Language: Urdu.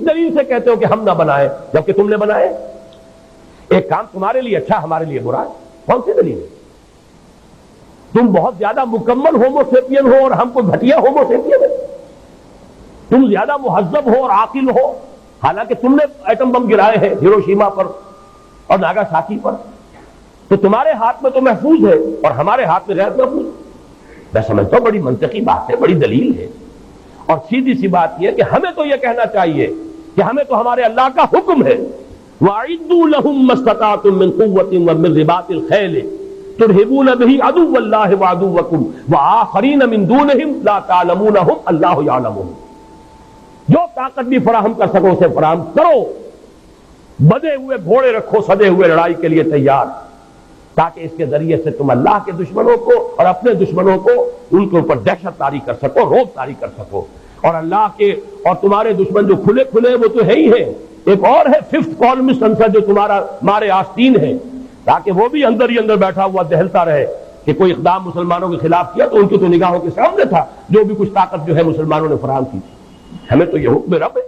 کس دلیل سے کہتے ہو کہ ہم نہ بنائے جبکہ تم نے بنائے؟ ایک کام تمہارے لیے اچھا ہمارے لیے برا ہے، کون سی دلیل ہے؟ تم بہت زیادہ مکمل ہومو سیپین ہو اور ہم کو گھٹیا ہومو سیپین ہے، تم زیادہ مہذب ہو اور عاقل ہو، حالانکہ تم نے ایٹم بم گرائے ہیں ہیروشیما پر اور ناگاساکی پر، تو تمہارے ہاتھ میں تو محفوظ ہے اور ہمارے ہاتھ میں غیر محفوظ۔ میں سمجھتا ہوں بڑی منطقی بات ہے، بڑی دلیل ہے، اور سیدھی سی بات یہ ہے کہ ہمیں تو یہ کہنا چاہیے کہ ہمیں تو ہمارے اللہ کا حکم ہے وَأَعِدُّوا لَهُم مَّا اسْتَطَعْتُم مِّن قُوَّةٍ وَمِن رِّبَاطِ الْخَيْلِ تُرْهِبُونَ بِهِ عَدُوَّ اللَّهِ وَعَدُوَّكُمْ وَآخَرِينَ مِن دُونِهِمْ لَا تَعْلَمُونَهُمْ اللَّهُ يَعْلَمُهُمْ۔ جو طاقت بھی فراہم کر سکو اسے فراہم کرو، بدے ہوئے گھوڑے رکھو سدے ہوئے لڑائی کے لیے تیار، تاکہ اس کے ذریعے سے تم اللہ کے دشمنوں کو اور اپنے دشمنوں کو ان کے اوپر دہشت طاری کر سکو، رعب طاری کر سکو، اور اللہ کے اور تمہارے دشمن جو کھلے کھلے وہ تو ہے ہی ہے، ایک اور ہے ففتھ کالمسٹ آنسر جو تمہارا مارے آستین ہے، تاکہ وہ بھی اندر ہی اندر بیٹھا ہوا دہلتا رہے کہ کوئی اقدام مسلمانوں کے خلاف کیا تو ان کی تو نگاہوں کے سامنے تھا جو بھی کچھ طاقت جو ہے مسلمانوں نے فراہم کی تھی۔ ہمیں تو یہ حکم رب ہے